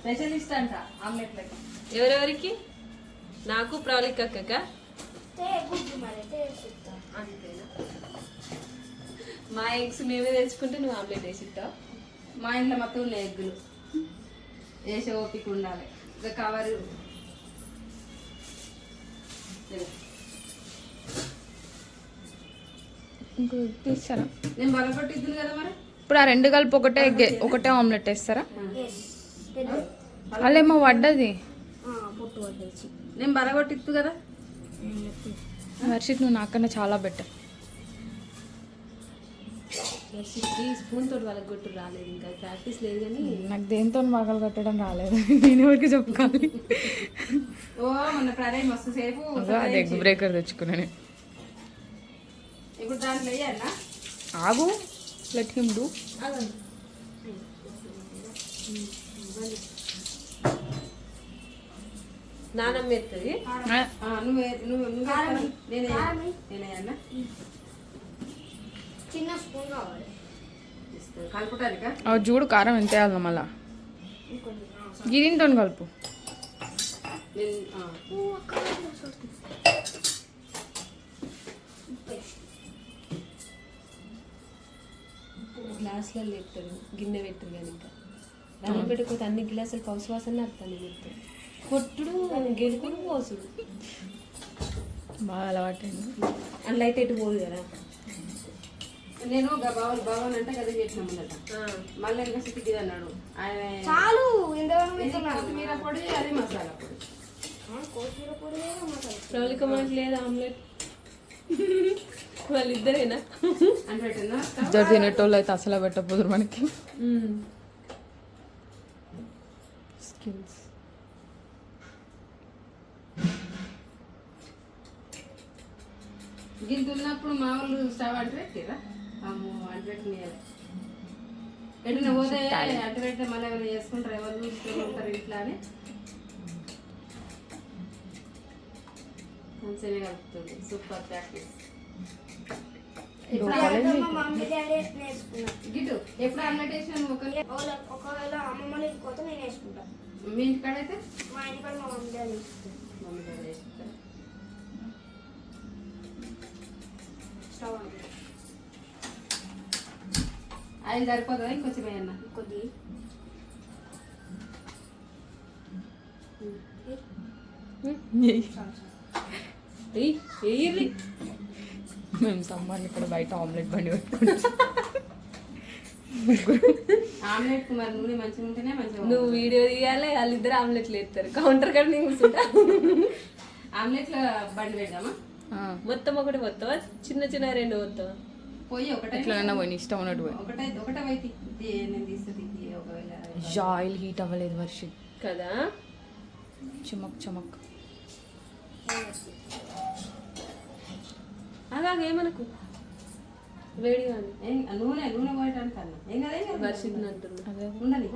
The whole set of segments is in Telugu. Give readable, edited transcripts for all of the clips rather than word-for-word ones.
స్పెషలిస్ట్ అంట ఆమ్లెట్లకి. ఎవరెవరికి? నాకు ప్రవళిక అక్కక. అంతేనా? మా ఎగ్స్ మేమే తెచ్చుకుంటే నువ్వు ఆమ్లెట్ వేసి ఇస్తావు. మా ఇంట్లో మొత్తం ఉన్నాయి ఎగ్గులు, వేసే ఓపిక ఉండాలి. ఇంకా కవర్ తీస్తారా? నేను బలపట్టిద్దును కదా మరి. ఇప్పుడు ఆ రెండు కలిపి ఒకటే ఆమ్లెట్ వేస్తారా? అల్లేమో పడ్డది. నేను బలగొట్టిద్దు కదా. వర్షిత్ నువ్వు నాకన్నా చాలా బెటర్. స్పూన్ తోటి వాళ్ళకి కొట్టు రాలేదు, ఇంకా ప్రాక్టీస్ లేదు. కానీ నాకు దేంతో మగలు కట్టడం రాలేదు. నేను ఎవరికి చెప్పుకోవాలి? ఓ మొన్న ఫ్రైడే మస్తు సేపు అది ఎగ్ బ్రేకర్ తెచ్చుకున్నాను. ఇప్పుడు దాంట్లో వేయాలా? ఆగు, లెట్ హిమ్ డూ. నానమ్మ ఎత్తది. నేనేయన్నా? చిన్న స్పూన్ కావాలి కలుపుటానికా? చూడు కారం ఎంత వేయాలి మళ్ళా. గిరితో కలుపు. గ్లాసులలో ఎత్తారు, గిన్నె పెట్టరు. కానీ ఇంకా దాన్ని పెట్టుకోతే అన్ని గ్లాసులు కౌసు వాసన అర్థాన్ని చెప్తారు. కొట్టుడు, గెలుకుడు, పోసుడు బాగా అలవాటైంది. అందులో అయితే ఎటు పోదు కదా. నేను బావన్ అంటే కదా చేసినాం అన్నట. మళ్ళీ ఇంకా సిట్టిది అన్నాడు ఆయన. చాలు కొత్తిమీర పొడి, అది మసాలా పొడి. కొత్తిమీర పొడి మసాలా. ప్రవళిక మనకి లేదా ఆమ్లెట్? వాళ్ళిద్దరేనా అని పెట్టిందా? ఇద్దరు తినేటోళ్ళు అయితే అసలు పెట్టకపోదురు మనకి. స్కిల్స్. గింత ఉన్నప్పుడు మా వాళ్ళు స్టవ్ అడ్డు పెట్టిరా. అమ్మో అడ్డు పెట్టినారు. ఎటున పోతే అడ్డు పెట్టిన మళ్ళీ ఎవరు చేసుకుంటారు, ఎవరు చూసుకుంటారు ఇట్లా అని మంచిగానే కలుపుతుంది. Super practice. మమ్మీ డాడీ నేర్చుకున్నా. గిట్టు ఎప్పుడు అన్నట్టు వేసినా ఒకవేళ అమ్మమ్మ లేకపోతే నేను వేసుకుంటాను. మీ ఇంటికాడైతే మా ఇంటికాడ మా మమ్మీ డాడీ వేసుకుంటాను. మమ్మీ డాడీ వేసుకుంటారు. స్టవ్ ఆన్ చేయి. ఆయిల్ సరిపోతుందా ఇంకొంచెం వేయన్నా? కొద్ది మేము సమ్మర్ ఇక్కడ బయట ఆమ్లెట్ బండి పెట్టుకుంటాం. ఆమ్లెట్ మరి నూనె మంచిగా ఉంటేనే మంచిగా. నువ్వు వీడియో తీయాలి, వాళ్ళిద్దరు ఆమ్లెట్లు ఎత్తారు. కౌంటర్ కాడ నేను కూర్చుంటా. ఆమ్లెట్ల బండి పెడదామా? మొత్తం ఒకటి పోతావా? చిన్న చిన్న రెండు పోతావా? పోయి ఒకటే ఎట్లన్నా పోయి ఇష్టం ఉన్నట్టు పోయి. ఒకటే పోయి నేను తీస్తుంది. ఒకవేళ ఆయిల్ హీట్ అవ్వలేదు వర్షిత్ కదా. చమక్ చమక్. అలాగేమనకు వేడి కానీ నూనె పోయటానికి అన్నా ఏం కదా. వర్షిత్ అంటుంది. ఉండాలి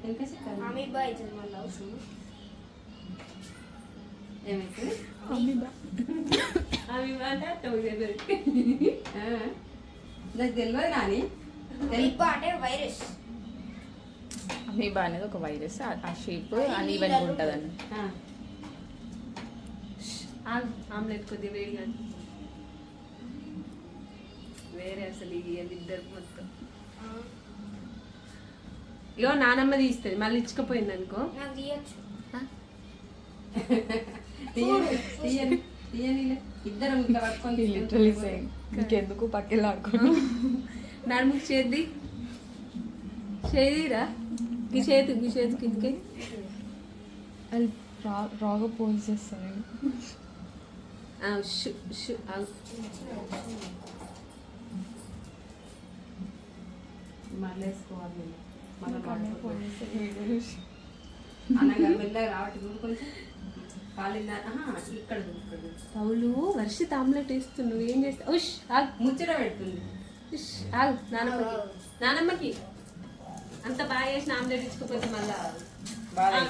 ఇంకా చిక్కని మమ్మీ బాయ్ అవుతుంది మళ్ళీ అవసరం. ఏమైతుంది? అవి నాకు తెలియదు కానీ తెలిపా అంటే వైరస్. అమీబా అనేది ఒక వైరస్. ఆ షేప్ అన్ఈవెన్ ఉంటుందండి. ఆమ్లెట్ కొద్దిగా వేడి కానీ వేరే అసలు ఇద్దరు మొత్తం. ఇగో నానమ్మ తీస్తుంది, మళ్ళీ ఇచ్చుకపోయింది అనుకో. నాకు తీయచ్చు. ఇద్దరు ఇట్లా పట్టుకొని ఇంకెందుకు పక్కెళ్ళి ఆడుకోండి. నడుముకి చేద్ది, చేదిరా ఈ చేతికి ఇంకే అది రాగా పోజ్ చేస్తాను. మళ్ళీ వేసుకోవాలి. అనగా మెల్లగా రావట్టు కొంచెం కాలిందా ఇక్కడ పౌలు వర్షిత్ ఆమ్లెట్ వేస్తుంది. నువ్వు ఏం చేస్తావు? ముచ్చట పెడుతుంది. నానమ్మకి అంత బాగా చేసిన ఆమ్లెట్ ఇచ్చుకోపోతే మళ్ళా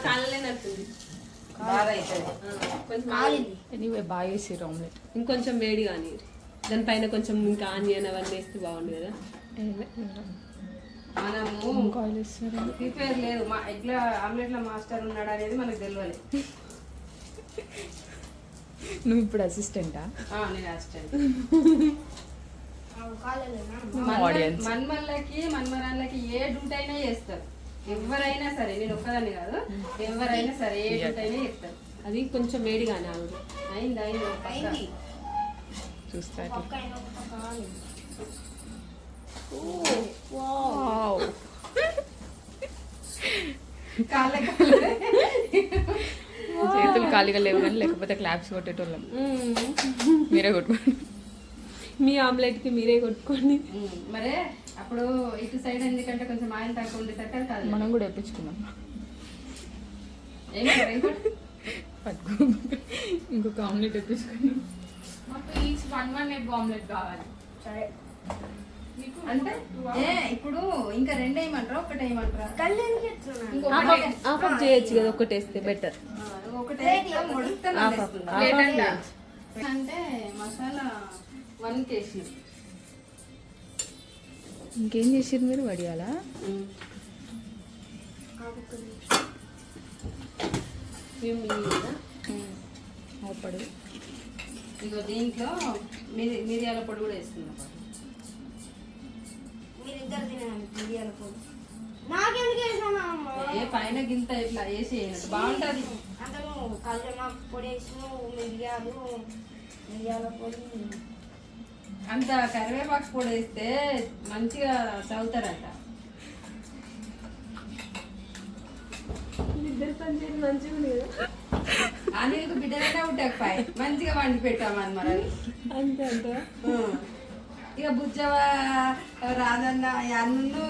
కాలలేనట్టుంది. ఎనీవే బాగా వేసారు ఆమ్లెట్. ఇంకొంచెం వేడి కానీ దానిపైన కొంచెం ఇంకా ఆనియన్ అవన్నీ వేస్తే బాగుండు కదా. మనము ఇంకా ఆయిల్ వేస్తున్నారు. ప్రిపేర్ లేదు మా ఎట్లా ఆమ్లెట్ల మాస్టర్ ఉన్నాడు అనేది మనకు తెలియాలి. నువ్వు ఇప్పుడు అసిస్టెంటా? నేను అసిస్టెంట్. కాలేనా ఆడియన్స్. మన్మల్లకి మన్మరాళ్ళకి ఏ డ్యూటీ అయినా చేస్తారు. ఎవరైనా సరే, నేను ఒక్కదాన్ని కాదు, ఎవరైనా సరే ఏ డ్యూటీ అయినా చేస్తారు. అది కొంచెం వేడిగానే ఆవిడ అయింది అయింది ఒక పక్క. అయింది చూస్తా పక్క అయినా ఒక పక్క కావాలి. వావ్. కాళ్ళ కాళ్ళే. చేతులు ఖాళీగా లేవు కానీ లేకపోతే క్లాప్స్ కొట్టేటోళ్ళం. మీరే కొట్టుకోండి. మీ ఆమ్లెట్కి మీరే కొట్టుకోండి. మరే అప్పుడు ఇటు సైడ్ ఎందుకంటే కొంచెం ఆయిల్ తక్కువ ఉండేసరికి అది కాదు. మనం కూడా వేయించుకున్నాం. ఏం కాదు, ఇంకోటి పట్టుకో. ఇంకొక ఆమ్లెట్ వేయించుకున్నాం. మాకు ఈచ్ 1 ఎగ్ ఆమ్లెట్ కావాలి. సరే అంటే ఇప్పుడు ఇంకా రెండు వేయమంటారా ఒకటి వేయమంటారా? కళ్ళు ఎందుకు ఎత్తున్నా? హాఫ్ ఆఫ్ చేయొచ్చు కదా, ఒకటి వేస్తే బెటర్. ఒకటి Half of అంటే మసాలా 1 kg. ఇంకేం చేసారు మీరు? వడియాలా? అవపడు. ఇగో దీంట్లో మిరియాల పొడి కూడా వేసుకుందాం. మీరిద్దరు తినండి మిరియాల పొడి. నాకెందుకు వేసినా ఏ పైన గింత ఇట్లా వేసి వేయనట్టు బాగుంటుంది. అతను కళ్ళెమాకు పొడి వేసిన మిరియాల పొడి. అంత కరివేపాకు పొడి వేస్తే మంచిగా చదువుతారంట. ఇద్దరు పని చేసి మంచిగా ఉంది కదా. అనిల్కు బిడ్డలైనా ఉట్టకపోయి మంచిగా వండి పెట్టామని మరి. అంతే అంతే. ఇక బుజ్జవ రాదన్న అన్ను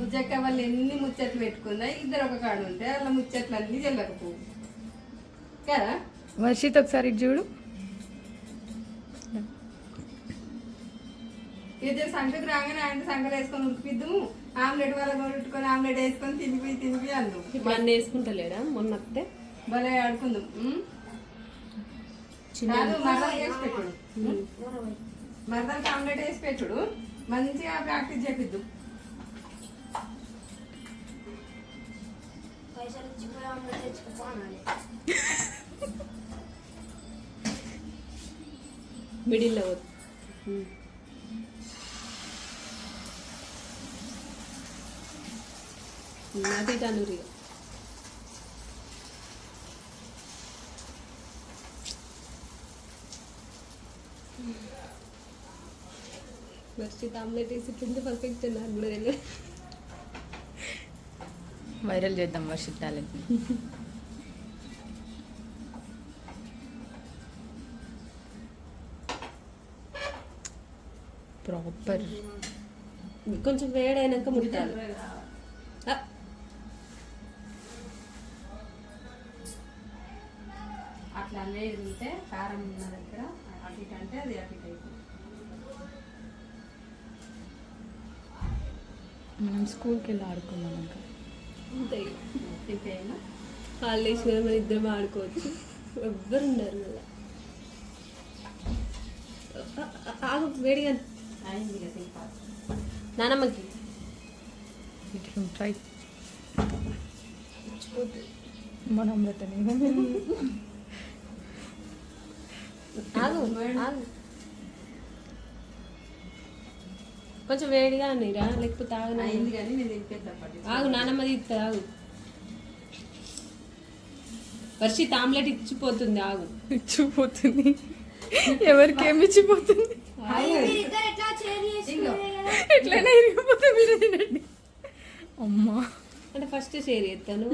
బుజ్జక్క వాళ్ళు ఎన్ని ముచ్చట్లు పెట్టుకున్నా ఇద్దరు ఒక కాడు ఉంటే వాళ్ళ ముచ్చట్లు అన్ని చెల్లకపోవు కదా. వర్షిత్ ఒకసారి ఇటు చూడు. ఇద్దరు సంకకి రాగానే ఆయన సంకలు వేసుకొని ఉడికిద్దాము. ఆమ్లెట్ వాళ్ళ కొట్టుకొని ఆమ్లెట్ వేసుకొని తినిపి అందు. ఇప్పుడు అన్నీ వేసుకుంటలేడా మొన్న అత్తే? భలే ఆడుకుందాం. కాదు మరదలు వేసి పెట్టుడు, మరదలకి ఆమ్లెట్ వేసి పెట్టుడు, మంచిగా ప్రాక్టీస్ చేపిద్దాం. పైసలు ఇచ్చిపోయి ఆమ్లెట్ తెచ్చుకోవాలి. మిడిల్లో అది తనూరిగా వర్షిత్ ఆమ్లెట్ వేసి ఇట్లా పర్ఫెక్ట్ నాకు కూడా తెలియదు. వైరల్ చేద్దాం వర్షిత్ టాలెంట్. ప్రాపర్. కొంచెం వేడైనాక ముట్టాలి. అట్లా అనేది ఉంటే కారం ఉన్న దగ్గర అటు ఇటు అంటే అది అటు ఇటు అయిపోతుంది. మనం స్కూల్కి వెళ్ళి ఆడుకున్నాం ఇంకా. అంతే తిప్పేనా హాలిడేస్ కదా, మన ఇద్దరం ఆడుకోవచ్చు. ఎవ్వరు ఉండరు మళ్ళీ. ఆగు వేడిగా అయింది ఇక తిప్పాలి. నానమ్మకి ఇట్లా ట్రై మన అమృతని. ఆగు ఆగు కొంచెం వేడిగా నీరా, లేకపోతే ఆగు. అయింది కానీ నేను తిప్పేద్దాం. ఆగు నానమ్మది ఇస్తుంది. ఆగు వర్షిత్ ఆమ్లెట్ ఇచ్చిపోతుంది. ఆగు ఇచ్చిపోతుంది. ఎవరికి ఏమి ఇచ్చిపోతుంది? మీరిద్దరు ఎట్లా చేరి ఎట్లయినా ఇరిగిపోతే మీరు తినండి. అమ్మా అంటే ఫస్ట్ షేర్ చేస్తాను.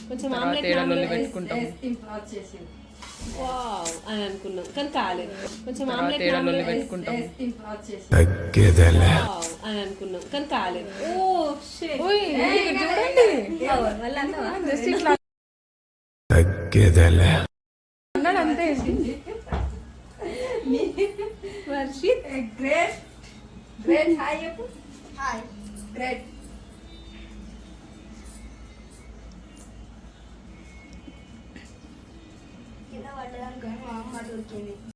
కొంచెం తర్వాత ఆమ్లెట్ ఏడలోనే పెట్టుకుంటాం. వచ్చేసింది వావ్ అని అనుకున్నాం కానీ కాలేదు. కొంచెం తర్వాత ఆమ్లెట్ ఏడలోనే పెట్టుకుంటాం. వచ్చేసింది. వావ్ అని అనుకున్నాం కానీ కాలేదు. ఓ షేట్ ఓయ్, ఇక్కడ చూడండి. జస్ట్ ఇట్లా అన్నాడు అంతే. వర్షిత్ గ్రేట్ గ్రేట్ హాయ్ చెప్పు. Hi great. కింద పడ్డదానికి మా అమ్మ దొరికింది.